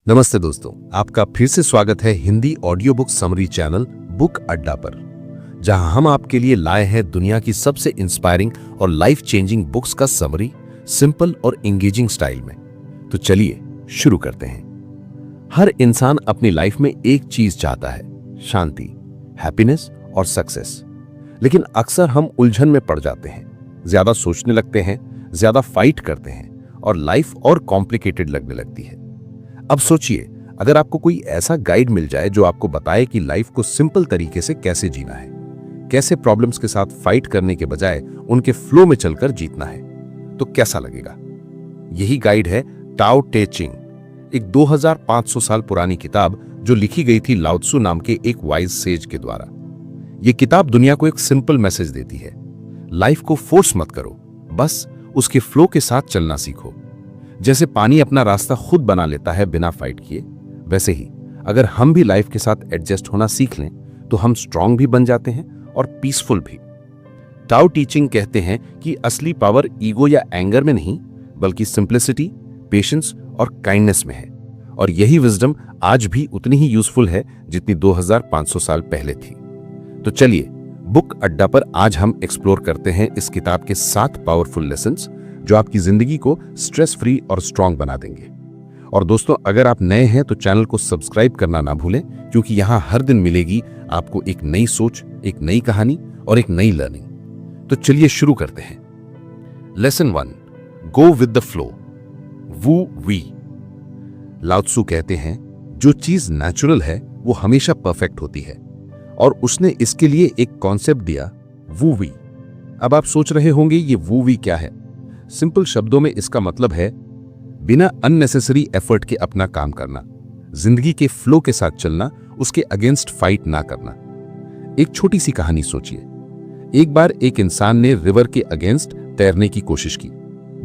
नमस्ते दोस्तों, आपका फिर से स्वागत है Hindi audio book summary channel book अड्डा पर, जहां हम आपके लिए लाए हैं दुनिया की सबसे इंस्पायरिंग और लाइफ चेंजिंग बुक्स का समरी सिंपल और एंगेजिंग स्टाइल में। तो चलिए शुरू करते हैं। हर इंसान अपनी लाइफ में एक चीज चाहता है, शांति, हैप्पीनेस और सक्सेस। लेकिन अक्सर हम उलझन में पड़ जाते हैं, ज्यादा सोचने लगते हैं, ज्यादा फाइट करते हैं और लाइफ और कॉम्प्लिकेटेड लगने लगती है। अब सोचिए, अगर आपको कोई ऐसा गाइड मिल जाए जो आपको बताए कि लाइफ को सिंपल तरीके से कैसे जीना है, कैसे प्रॉब्लम्स के साथ फाइट करने के बजाय उनके फ्लो में चलकर जीतना है, तो कैसा लगेगा? यही गाइड है टाओ ते चिंग, एक 2500 साल पुरानी किताब जो लिखी गई थी लाओ त्सु नाम के एक वाइज सेज के द्वारा। यह किताब दुनिया को एक सिंपल मैसेज देती है, लाइफ को फोर्स मत करो, बस उसके फ्लो के साथ चलना सीखो। जैसे पानी अपना रास्ता खुद बना लेता है बिना फाइट किए, वैसे ही अगर हम भी लाइफ के साथ एडजस्ट होना सीख लें तो हम स्ट्रांग भी बन जाते हैं और पीसफुल भी। टाओ टी चिंग कहते हैं कि असली पावर ईगो या एंगर में नहीं, बल्कि सिंप्लिसिटी, पेशेंस और काइंडनेस में है। और यही विजडम आज भी उतनी ही यूजफुल है जितनी 2500 साल पहले थी। तो चलिए बुक अड्डा पर आज हम एक्सप्लोर करते हैं इस किताब के 7 पावरफुल लेसन्स जो आपकी जिंदगी को स्ट्रेस फ्री और स्ट्रांग बना देंगे। और दोस्तों, अगर आप नए हैं तो चैनल को सब्सक्राइब करना ना भूलें, क्योंकि यहां हर दिन मिलेगी आपको एक नई सोच, एक नई कहानी और एक नई लर्निंग। तो चलिए शुरू करते हैं। Lesson 1, go with the flow, wu wei. Lao Tzu कहते हैं, जो चीज नेचुरल है वो हमेशा परफेक्ट होती है, और उसने इसके लिए एक कॉन्सेप्ट दिया, वू वी। अब आप सोच रहे होंगे ये वू वी क्या है? सिंपल शब्दों में इसका मतलब है बिना अननेसेसरी एफर्ट के अपना काम करना, जिंदगी के फ्लो के साथ चलना, उसके अगेंस्ट फाइट ना करना। एक छोटी सी कहानी सोचिए। एक बार एक इंसान ने रिवर के अगेंस्ट तैरने की कोशिश की।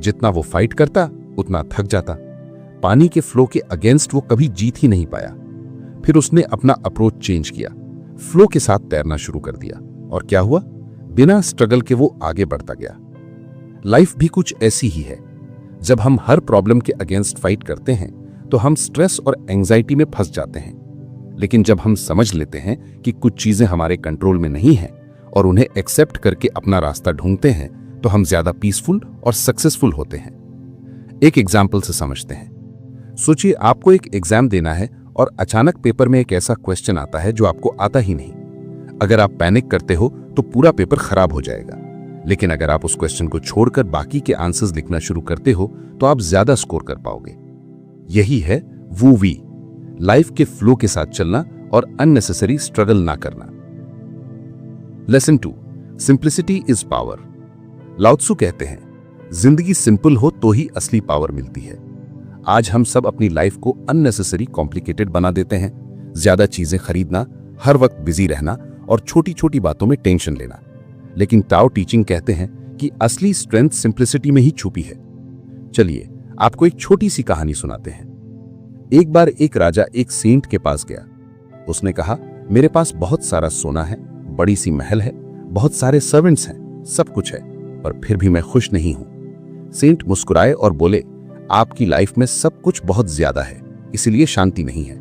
जितना वो फाइट करता उतना थक जाता। पानी के फ्लो के अगेंस्ट वो कभी जीत ही नहीं पाया। फिर उसने अपना अप्रोच चेंज किया, फ्लो के साथ तैरना शुरू कर दिया, और क्या हुआ? बिना स्ट्रगल के वो आगे बढ़ता गया। लाइफ भी कुछ ऐसी ही है। जब हम हर प्रॉब्लम के अगेंस्ट फाइट करते हैं तो हम स्ट्रेस और एंजाइटी में फंस जाते हैं। लेकिन जब हम समझ लेते हैं कि कुछ चीजें हमारे कंट्रोल में नहीं हैं और उन्हें एक्सेप्ट करके अपना रास्ता ढूंढते हैं, तो हम ज्यादा पीसफुल और सक्सेसफुल होते हैं। एक एग्जाम्पल से समझते हैं। सोचिए, आपको एक एग्जाम देना है और अचानक पेपर में एक ऐसा क्वेश्चन आता है जो आपको आता ही नहीं। अगर आप पैनिक करते हो तो पूरा पेपर खराब हो जाएगा। लेकिन अगर आप उस क्वेश्चन को छोड़कर बाकी के आंसर्स लिखना शुरू करते हो तो आप ज्यादा स्कोर कर पाओगे। यही है वू वी, लाइफ के फ्लो के साथ चलना और अननेसेसरी स्ट्रगल ना करना। Lesson 2, simplicity is power. लाओ त्सु कहते हैं, जिंदगी सिंपल हो तो ही असली पावर मिलती है। आज हम सब अपनी लाइफ को अननेसेसरी कॉम्प्लिकेटेड बना देते हैं। ज्यादा चीजें खरीदना, हर वक्त बिजी रहना और छोटी छोटी बातों में टेंशन लेना। लेकिन टाओ टीचिंग कहते हैं कि असली स्ट्रेंथ सिंप्लिसिटी में ही छुपी है। चलिए आपको एक छोटी सी कहानी सुनाते हैं। एक बार एक राजा एक सेंट के पास गया। उसने कहा, मेरे पास बहुत सारा सोना है, बड़ी सी महल है, बहुत सारे सर्वेंट्स हैं, सब कुछ है, पर फिर भी मैं खुश नहीं हूं। सेंट मुस्कुराए और बोले, आपकी लाइफ में सब कुछ बहुत ज्यादा है, इसलिए शांति नहीं है।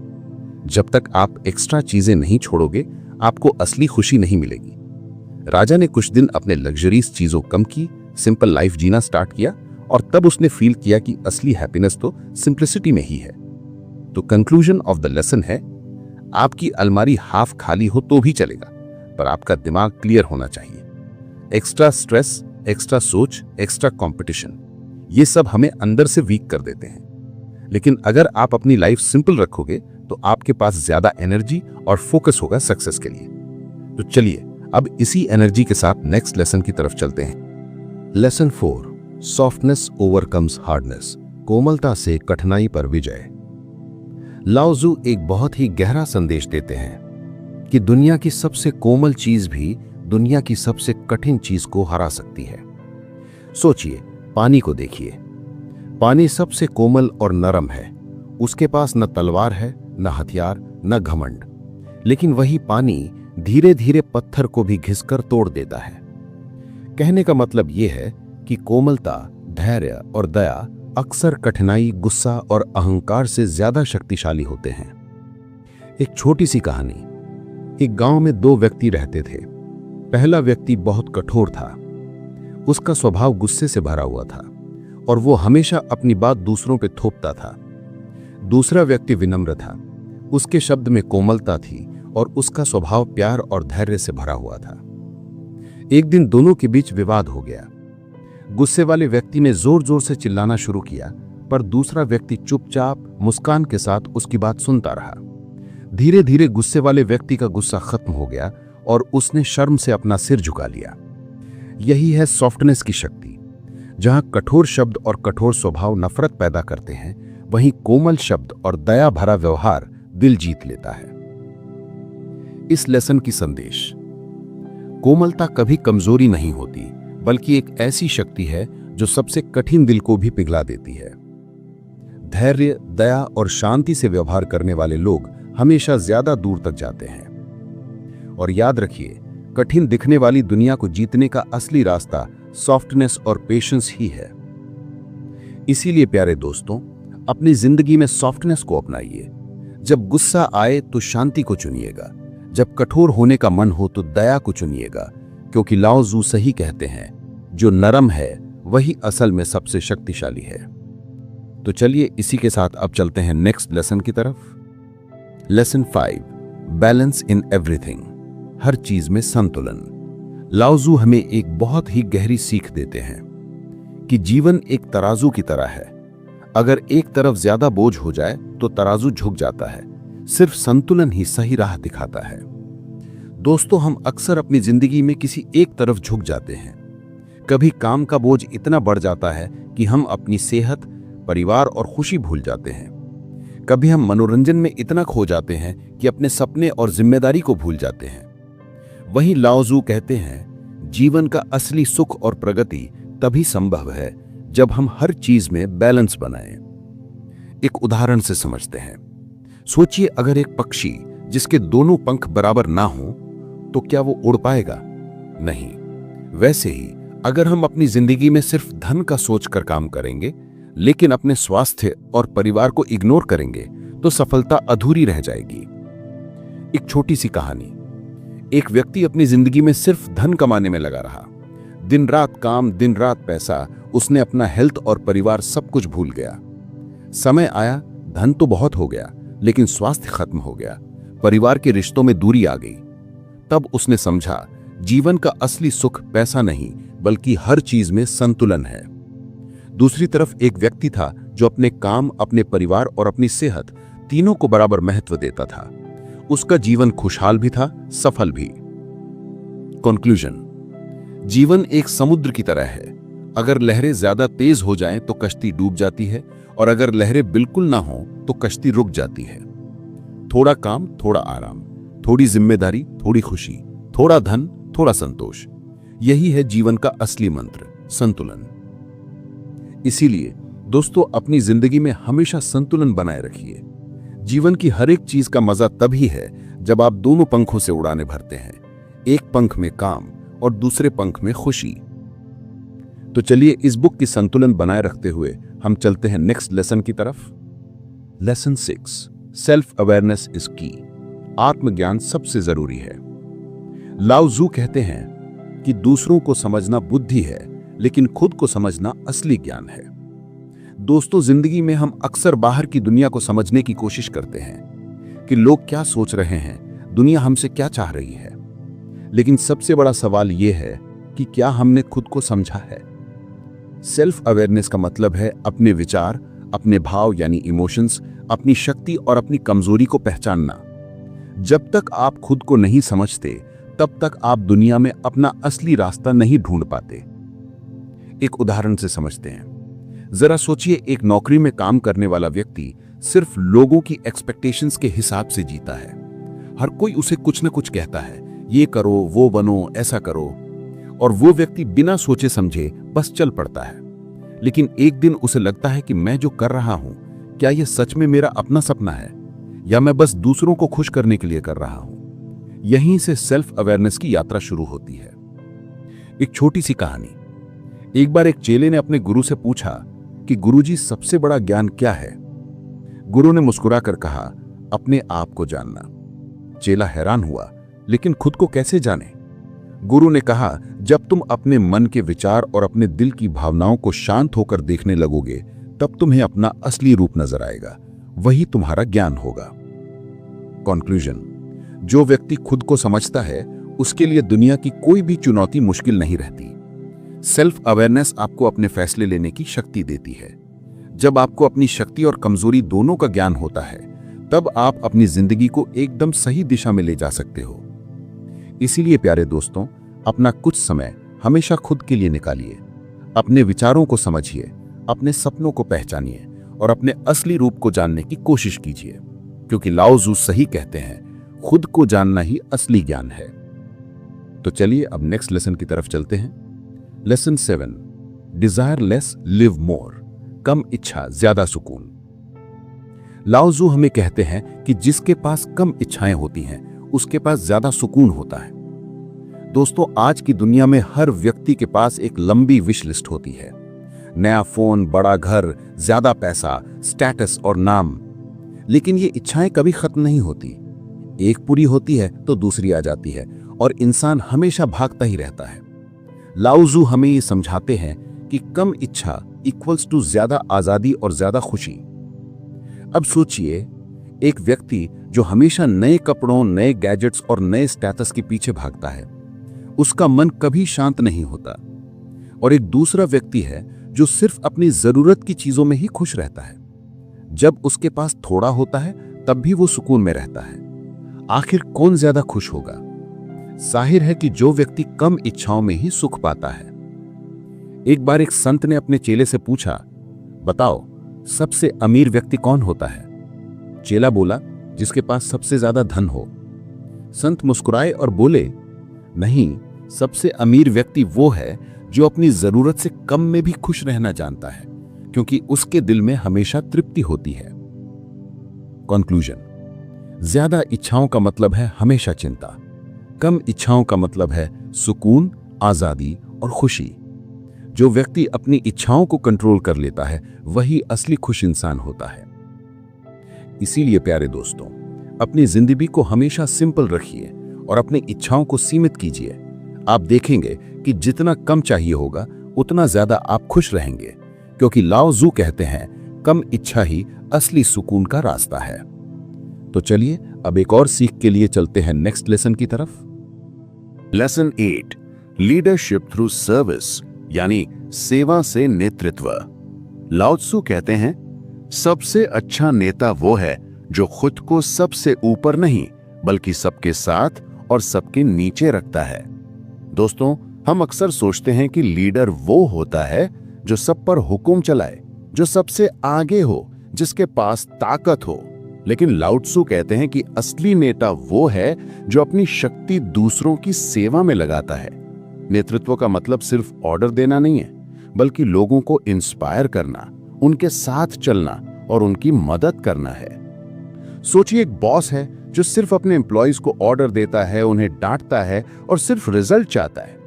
जब तक आप एक्स्ट्रा चीजें नहीं छोड़ोगे, आपको असली खुशी नहीं मिलेगी। राजा ने कुछ दिन अपने लग्जरीज चीजों कम की, सिंपल लाइफ जीना स्टार्ट किया, और तब उसने फील किया कि असली हैप्पीनेस तो सिंप्लिसिटी में ही है। तो कंक्लूजन ऑफ द लेसन है, आपकी अलमारी हाफ खाली हो तो भी चलेगा, पर आपका दिमाग क्लियर होना चाहिए। एक्स्ट्रा स्ट्रेस, एक्स्ट्रा सोच, एक्स्ट्रा कंपटीशन, ये सब हमें अंदर से वीक कर देते हैं। लेकिन अगर आप अपनी लाइफ सिंपल रखोगे तो आपके पास ज्यादा एनर्जी और फोकस होगा सक्सेस के लिए। तो चलिए अब इसी एनर्जी के साथ नेक्स्ट लेसन की तरफ चलते हैं। लेसन 4, सॉफ्टनेस ओवरकम्स हार्डनेस, कोमलता से कठिनाई पर विजय। लाओ त्सु एक बहुत ही गहरा संदेश देते हैं कि दुनिया की सबसे कोमल चीज भी दुनिया की सबसे कठिन चीज को हरा सकती है। सोचिए, पानी को देखिए। पानी सबसे कोमल और नरम है। उसके पास न तलवार है, न हथियार, न घमंड। लेकिन वही पानी धीरे धीरे पत्थर को भी घिसकर तोड़ देता है। कहने का मतलब यह है कि कोमलता, धैर्य और दया अक्सर कठिनाई, गुस्सा और अहंकार से ज्यादा शक्तिशाली होते हैं। एक छोटी सी कहानी। एक गांव में दो व्यक्ति रहते थे। पहला व्यक्ति बहुत कठोर था। उसका स्वभाव गुस्से से भरा हुआ था और वो हमेशा अपनी बात दूसरों पे थोपता था। दूसरा व्यक्ति विनम्र था। उसके शब्द में कोमलता थी और उसका स्वभाव प्यार और धैर्य से भरा हुआ था। एक दिन दोनों के बीच विवाद हो गया। गुस्से वाले व्यक्ति ने जोर जोर से चिल्लाना शुरू किया, पर दूसरा व्यक्ति चुपचाप मुस्कान के साथ उसकी बात सुनता रहा। धीरे धीरे गुस्से वाले व्यक्ति का गुस्सा खत्म हो गया और उसने शर्म से अपना सिर झुका लिया। यही है सॉफ्टनेस की शक्ति। जहां कठोर शब्द और कठोर स्वभाव नफरत पैदा करते हैं, वहीं कोमल शब्द और दया भरा व्यवहार दिल जीत लेता है। इस लेसन की संदेश: कोमलता कभी कमजोरी नहीं होती, बल्कि एक ऐसी शक्ति है जो सबसे कठिन दिल को भी पिघला देती है। धैर्य, दया और शांति से व्यवहार करने वाले लोग हमेशा ज्यादा दूर तक जाते हैं। और याद रखिए, कठिन दिखने वाली दुनिया को जीतने का असली रास्ता सॉफ्टनेस और पेशेंस ही है। इसीलिए प्यारे दोस्तों, अपनी जिंदगी में सॉफ्टनेस को अपनाइए। जब गुस्सा आए तो शांति को चुनिएगा। जब कठोर होने का मन हो तो दया को चुनिएगा, क्योंकि लाओ जू सही कहते हैं, जो नरम है वही असल में सबसे शक्तिशाली है। तो चलिए इसी के साथ अब चलते हैं नेक्स्ट लेसन की तरफ। Lesson 5, balance in everything. हर चीज में संतुलन। लाओ जू हमें एक बहुत ही गहरी सीख देते हैं कि जीवन एक तराजू की तरह है। अगर एक तरफ ज्यादा बोझ हो जाए तो तराजू झुक जाता है। सिर्फ संतुलन ही सही राह दिखाता है। दोस्तों, हम अक्सर अपनी जिंदगी में किसी एक तरफ झुक जाते हैं। कभी काम का बोझ इतना बढ़ जाता है कि हम अपनी सेहत, परिवार और खुशी भूल जाते हैं। कभी हम मनोरंजन में इतना खो जाते हैं कि अपने सपने और जिम्मेदारी को भूल जाते हैं। वहीं लाओ जू कहते हैं, जीवन का असली सुख और प्रगति तभी संभव है जब हम हर चीज में बैलेंस बनाएं। एक उदाहरण से समझते हैं। सोचिए, अगर एक पक्षी जिसके दोनों पंख बराबर ना हो तो क्या वो उड़ पाएगा? नहीं। वैसे ही अगर हम अपनी जिंदगी में सिर्फ धन का सोचकर काम करेंगे, लेकिन अपने स्वास्थ्य और परिवार को इग्नोर करेंगे, तो सफलता अधूरी रह जाएगी। एक छोटी सी कहानी। एक व्यक्ति अपनी जिंदगी में सिर्फ धन कमाने में लगा रहा। दिन रात काम, दिन रात पैसा। उसने अपना हेल्थ और परिवार सब कुछ भूल गया। समय आया, धन तो बहुत हो गया, लेकिन स्वास्थ्य खत्म हो गया। परिवार के रिश्तों में दूरी आ गई। तब उसने समझा, जीवन का असली सुख पैसा नहीं, बल्कि हर चीज में संतुलन है। दूसरी तरफ एक व्यक्ति था जो अपने काम, अपने परिवार और अपनी सेहत तीनों को बराबर महत्व देता था। उसका जीवन खुशहाल भी था, सफल भी। कंक्लूजन: जीवन एक समुद्र की तरह है। अगर लहरें ज्यादा तेज हो जाएं तो कश्ती डूब जाती है, और अगर लहरें बिल्कुल ना हो तो कश्ती रुक जाती है। थोड़ा काम, थोड़ा आराम, थोड़ी जिम्मेदारी, थोड़ी खुशी, थोड़ा धन, थोड़ा संतोष। यही है जीवन का असली मंत्र, संतुलन। इसीलिए दोस्तों, अपनी जिंदगी में हमेशा संतुलन बनाए रखिए। जीवन की हर एक चीज का मजा तभी है जब आप दोनों पंखों से उड़ाने भरते हैं, एक पंख में काम और दूसरे पंख में खुशी। तो चलिए इस बुक की संतुलन बनाए रखते हुए हम चलते हैं नेक्स्ट लेसन की तरफ। लेसन 6, सेल्फ अवेयरनेस इज की। आत्मज्ञान सबसे जरूरी है। लाओ जू कहते हैं कि दूसरों को समझना बुद्धि है, लेकिन खुद को समझना असली ज्ञान है। दोस्तों, जिंदगी में हम अक्सर बाहर की दुनिया को समझने की कोशिश करते हैं कि लोग क्या सोच रहे हैं, दुनिया हमसे क्या चाह रही है। लेकिन सबसे बड़ा सवाल यह है कि क्या हमने खुद को समझा है। सेल्फ अवेयरनेस का मतलब है अपने विचार, अपने भाव यानी इमोशंस, अपनी शक्ति और अपनी कमजोरी को पहचानना। जब तक आप खुद को नहीं समझते, तब तक आप दुनिया में अपना असली रास्ता नहीं ढूंढ पाते। एक उदाहरण से समझते हैं। जरा सोचिए, एक नौकरी में काम करने वाला व्यक्ति सिर्फ लोगों की एक्सपेक्टेशंस के हिसाब से जीता है। हर कोई उसे कुछ न कुछ कहता है, ये करो, वो बनो, ऐसा करो, और वो व्यक्ति बिना सोचे समझे बस चल पड़ता है। लेकिन एक दिन उसे लगता है कि मैं जो कर रहा हूं, क्या यह सच में मेरा अपना सपना है, या मैं बस दूसरों को खुश करने के लिए कर रहा हूं। यहीं से सेल्फ अवेयरनेस की यात्रा शुरू होती है। एक छोटी सी कहानी। एक बार एक चेले ने अपने गुरु से पूछा कि गुरुजी सबसे बड़ा ज्ञान क्या है? गुरु ने मुस्कुराकर कहा, अपने आप को जानना। चेला हैरान हुआ, लेकिन खुद को कैसे जाने? गुरु ने कहा, जब तुम अपने मन के विचार और अपने दिल की भावनाओं को शांत होकर देखने लगोगे, तब तुम्हें अपना असली रूप नजर आएगा। वही तुम्हारा ज्ञान होगा। कंक्लूजन: जो व्यक्ति खुद को समझता है, उसके लिए दुनिया की कोई भी चुनौती मुश्किल नहीं रहती। सेल्फ अवेयरनेस आपको अपने फैसले लेने की शक्ति देती है। जब आपको अपनी शक्ति और कमजोरी दोनों का ज्ञान होता है, तब आप अपनी जिंदगी को एकदम सही दिशा में ले जा सकते हो। इसीलिए प्यारे दोस्तों, अपना कुछ समय हमेशा खुद के लिए निकालिए। अपने विचारों को समझिए, अपने सपनों को पहचानिए और अपने असली रूप को जानने की कोशिश कीजिए, क्योंकि लाओ ज़ू सही कहते हैं, खुद को जानना ही असली ज्ञान है। तो चलिए अब नेक्स्ट लेसन की तरफ चलते हैं। Lesson 7, desire less live more. कम इच्छा ज्यादा सुकून। लाओ ज़ू हमें कहते हैं कि जिसके पास कम इच्छाएं होती हैं, उसके पास ज्यादा सुकून होता है। दोस्तों, आज की दुनिया में हर व्यक्ति के पास एक लंबी विश लिस्ट होती है। नया फोन, बड़ा घर, ज्यादा पैसा, स्टेटस और नाम। लेकिन ये इच्छाएं कभी खत्म नहीं होती। एक पूरी होती है तो दूसरी आ जाती है और इंसान हमेशा भागता ही रहता है। लाओ ज़ू हमें ये समझाते हैं कि कम इच्छा इक्वल्स टू ज्यादा आजादी और ज्यादा खुशी। अब सोचिए, एक व्यक्ति जो हमेशा नए कपड़ों, नए गैजेट्स और नए स्टेटस के पीछे भागता है, उसका मन कभी शांत नहीं होता। और एक दूसरा व्यक्ति है जो सिर्फ अपनी जरूरत की चीजों में ही खुश रहता है। जब उसके पास थोड़ा होता है, तब भी वो सुकून में रहता है। आखिर कौन ज्यादा खुश होगा? जाहिर है कि जो व्यक्ति कम इच्छाओं में ही सुख पाता है। एक बार एक संत ने अपने चेले से पूछा, बताओ सबसे अमीर व्यक्ति कौन होता है? चेला बोला, जिसके पास सबसे ज्यादा धन हो। संत मुस्कुराए और बोले, नहीं, सबसे अमीर व्यक्ति वो है जो अपनी जरूरत से कम में भी खुश रहना जानता है, क्योंकि उसके दिल में हमेशा तृप्ति होती है। कंक्लूजन: ज्यादा इच्छाओं का मतलब है हमेशा चिंता। कम इच्छाओं का मतलब है सुकून, आजादी और खुशी। जो व्यक्ति अपनी इच्छाओं को कंट्रोल कर लेता है, वही असली खुश इंसान होता है। इसीलिए प्यारे दोस्तों, अपनी जिंदगी को हमेशा सिंपल रखिए और अपनी इच्छाओं को सीमित कीजिए। आप देखेंगे कि जितना कम चाहिए होगा, उतना ज्यादा आप खुश रहेंगे, क्योंकि लाओ ज़ू कहते हैं, कम इच्छा ही असली सुकून का रास्ता है। तो चलिए अब एक और सीख के लिए चलते हैं नेक्स्ट लेसन की तरफ। लेसन 8, लीडरशिप थ्रू सर्विस, यानी सेवा से नेतृत्व। लाओ त्सु कहते हैं, सबसे अच्छा नेता वो है जो खुद को सबसे ऊपर नहीं, बल्कि सबके साथ और सबके नीचे रखता है। दोस्तों, हम अक्सर सोचते हैं कि लीडर वो होता है जो सब पर हुक्म चलाए, जो सबसे आगे हो, जिसके पास ताकत हो। लेकिन लाओ त्सु कहते हैं कि असली नेता वो है जो अपनी शक्ति दूसरों की सेवा में लगाता है। नेतृत्व का मतलब सिर्फ ऑर्डर देना नहीं है, बल्कि लोगों को इंस्पायर करना, उनके साथ चलना और उनकी मदद करना है। सोचिए, एक बॉस है जो सिर्फ अपने एम्प्लॉइज को ऑर्डर देता है, उन्हें डांटता है और सिर्फ रिजल्ट चाहता है।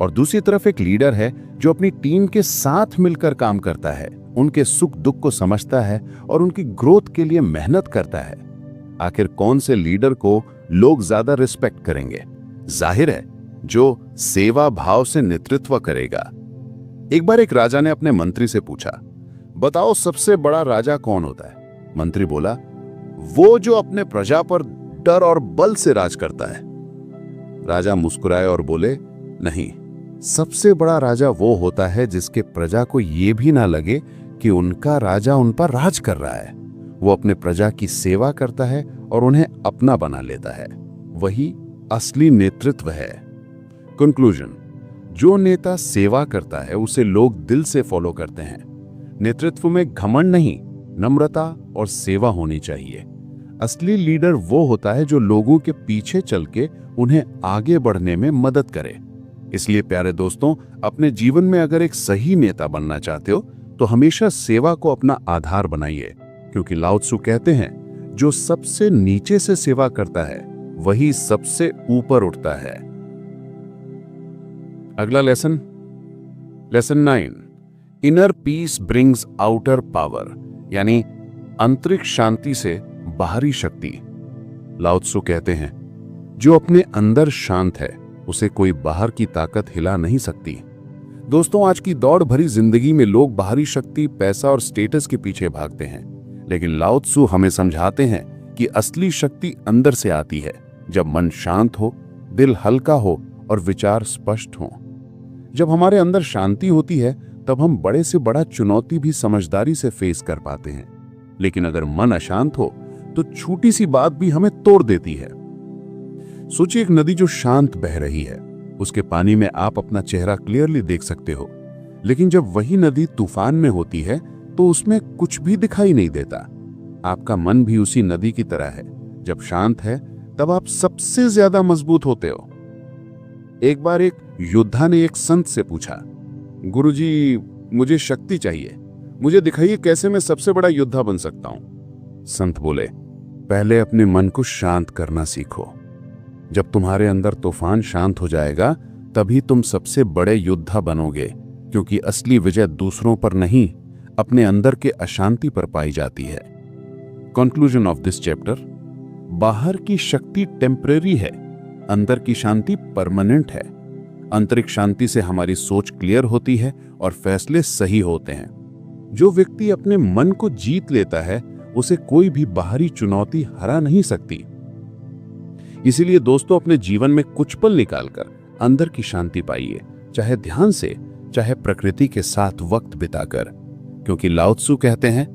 और दूसरी तरफ एक लीडर है जो अपनी टीम के साथ मिलकर काम करता है, उनके सुख दुख को समझता है और उनकी ग्रोथ के लिए मेहनत करता है। आखिर कौन से लीडर को लोग ज्यादा रिस्पेक्ट करेंगे? जाहिर है, जो सेवा भाव से नेतृत्व करेगा। एक बार एक राजा ने अपने मंत्री से पूछा, बताओ सबसे बड़ा राजा कौन होता है? मंत्री बोला, वो जो अपने प्रजा पर डर और बल से राज करता है। राजा मुस्कुराए और बोले, नहीं, सबसे बड़ा राजा वो होता है जिसके प्रजा को ये भी ना लगे कि उनका राजा उन पर राज कर रहा है। वो अपने प्रजा की सेवा करता है और उन्हें अपना बना लेता है। वही असली नेतृत्व है। कंक्लूजन: जो नेता सेवा करता है, उसे लोग दिल से फॉलो करते हैं। नेतृत्व में घमंड नहीं, नम्रता और सेवा होनी चाहिए। असली लीडर वो होता है जो लोगों के पीछे चल के उन्हें आगे बढ़ने में मदद करे। इसलिए प्यारे दोस्तों, अपने जीवन में अगर एक सही नेता बनना चाहते हो तो हमेशा सेवा को अपना आधार बनाइए, क्योंकि लाओ त्सु कहते हैं, जो सबसे नीचे से सेवा करता है वही सबसे ऊपर उठता है। अगला lesson, lesson 9, inner peace brings outer power, यानी आंतरिक शांति से बाहरी शक्ति। लाओ त्सु कहते हैं, जो अपने अंदर शांत है उसे कोई बाहर की ताकत हिला नहीं सकती। दोस्तों, आज की दौड़ भरी जिंदगी में लोग बाहरी शक्ति, पैसा और स्टेटस के पीछे भागते हैं, लेकिन लाओ त्सु हमें समझाते हैं कि असली शक्ति अंदर से आती है, जब मन शांत हो, दिल हल्का हो और विचार स्पष्ट हो। जब हमारे अंदर शांति होती है तब हम बड़े से बड़ा चुनौती भी समझदारी से फेस कर पाते हैं, लेकिन अगर मन अशांत हो तो छोटी सी बात भी हमें तोड़ देती है। सोचिए, एक नदी जो शांत बह रही है, उसके पानी में आप अपना चेहरा क्लियरली देख सकते हो, लेकिन जब वही नदी तूफान में होती है तो उसमें कुछ भी दिखाई नहीं देता। आपका मन भी उसी नदी की तरह है, जब शांत है तब आप सबसे ज्यादा मजबूत होते हो। एक बार एक योद्धा ने एक संत से पूछा, गुरुजी, मुझे शक्ति चाहिए, मुझे दिखाइए कैसे मैं सबसे बड़ा योद्धा बन सकता हूं। संत बोले, पहले अपने मन को शांत करना सीखो। जब तुम्हारे अंदर तूफान शांत हो जाएगा तभी तुम सबसे बड़े योद्धा बनोगे, क्योंकि असली विजय दूसरों पर नहीं, अपने अंदर के अशांति पर पाई जाती है। कंक्लूजन ऑफ दिस चैप्टर, बाहर की शक्ति टेम्परेरी है, अंदर की शांति परमानेंट है। आंतरिक शांति से हमारी सोच क्लियर होती है और फैसले सही होते हैं। जो व्यक्ति अपने मन को जीत लेता है उसे कोई भी बाहरी चुनौती हरा नहीं सकती। इसीलिए दोस्तों, अपने जीवन में कुछ पल निकालकर अंदर की शांति पाइए, चाहे ध्यान से, चाहे प्रकृति के साथ वक्त बिताकर, क्योंकि लाओ त्सु कहते हैं,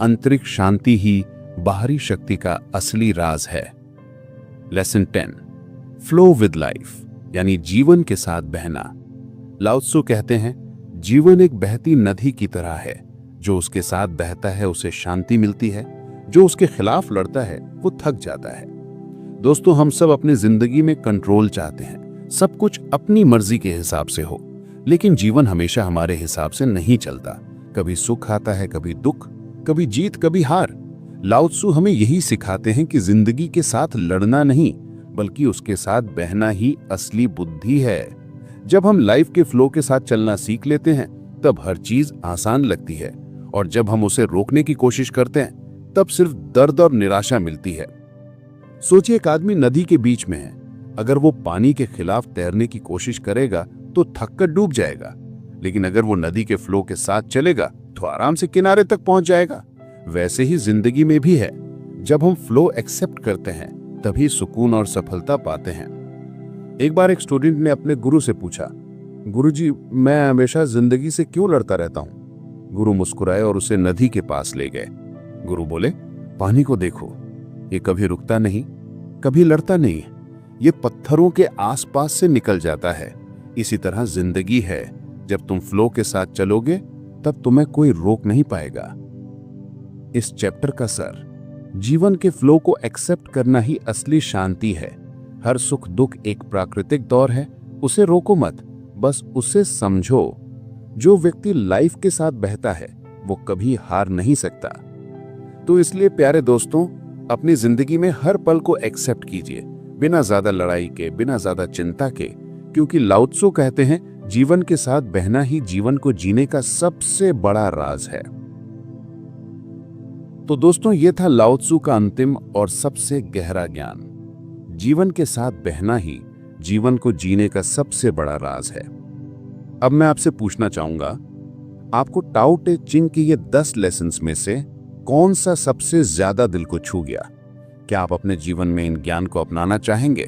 आंतरिक शांति ही बाहरी शक्ति का असली राज है। लेसन 10, फ्लो विद लाइफ, यानी जीवन के साथ बहना। लाओ त्सु कहते हैं, जीवन एक बहती नदी की तरह है, जो उसके साथ बहता है उसे शांति मिलती है, जो उसके खिलाफ लड़ता है वो थक जाता है। दोस्तों, हम सब अपनी जिंदगी में कंट्रोल चाहते हैं, सब कुछ अपनी मर्जी के हिसाब से हो, लेकिन जीवन हमेशा हमारे हिसाब से नहीं चलता। कभी सुख आता है, कभी दुख, कभी जीत, कभी हार। लाओ त्सु हमें यही सिखाते हैं कि जिंदगी के साथ लड़ना नहीं, बल्कि उसके साथ बहना ही असली बुद्धि है। जब हम लाइफ के फ्लो के साथ चलना सीख लेते हैं तब हर चीज आसान लगती है, और जब हम उसे रोकने की कोशिश करते हैं तब सिर्फ दर्द और निराशा मिलती है। सोचिए, एक आदमी नदी के बीच में है, अगर वो पानी के खिलाफ तैरने की कोशिश करेगा तो थककर डूब जाएगा, लेकिन अगर वो नदी के फ्लो के साथ चलेगा तो आराम से किनारे तक पहुंच जाएगा। वैसे ही जिंदगी में भी है, जब हम फ्लो एक्सेप्ट करते हैं तभी सुकून और सफलता पाते हैं। एक बार एक स्टूडेंट ने अपने गुरु से पूछा, गुरुजी, मैं हमेशा जिंदगी से क्यों लड़ता रहता हूं? गुरु मुस्कुराए और उसे नदी के पास ले गए। गुरु बोले, पानी को देखो, ये कभी रुकता नहीं, कभी लड़ता नहीं, ये पत्थरों के आसपास से निकल जाता है। इसी तरह जिंदगी है, जब तुम फ्लो के साथ चलोगे तब तुम्हें कोई रोक नहीं पाएगा। इस चैप्टर का सर, जीवन के फ्लो को एक्सेप्ट करना ही असली शांति है। हर सुख दुख एक प्राकृतिक दौर है, उसे रोको मत, बस उसे समझो। जो व्यक्ति लाइफ के साथ बहता है वो कभी हार नहीं सकता। तो इसलिए प्यारे दोस्तों, अपनी जिंदगी में हर पल को एक्सेप्ट कीजिए, बिना ज्यादा लड़ाई के, बिना ज्यादा चिंता के, क्योंकि लाओ त्सु कहते हैं, जीवन के साथ बहना ही जीवन को जीने का सबसे बड़ा राज है। तो दोस्तों, ये था लाओ त्सु का अंतिम और सबसे गहरा ज्ञान। जीवन के साथ बहना ही जीवन को जीने का सबसे बड़ा राज है। अब मैं आपसे पूछना चाहूंगा, आपको टाओ ते चिंग की ये 10 लेसन्स में से कौन सा सबसे ज्यादा दिल को छू गया? क्या आप अपने जीवन में इन ज्ञान को अपनाना चाहेंगे?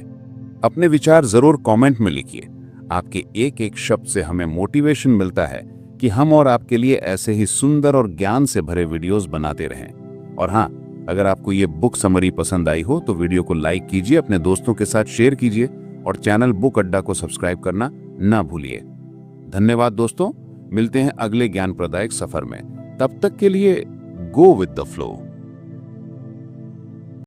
अपने विचार जरूर कमेंट में लिखिए। आपके एक एक शब्द से हमें मोटिवेशन मिलता है कि हम और आपके लिए ऐसे ही सुंदर और ज्ञान से भरे वीडियोस बनाते रहें। और हाँ, अगर आपको ये बुक समरी पसंद आई हो तो वीडियो को लाइक कीजिए, अपने दोस्तों के साथ शेयर कीजिए और चैनल बुक अड्डा को सब्सक्राइब करना ना भूलिए। धन्यवाद दोस्तों, मिलते हैं अगले ज्ञान प्रदायक सफर में। तब तक के लिए गो विद द फ्लो।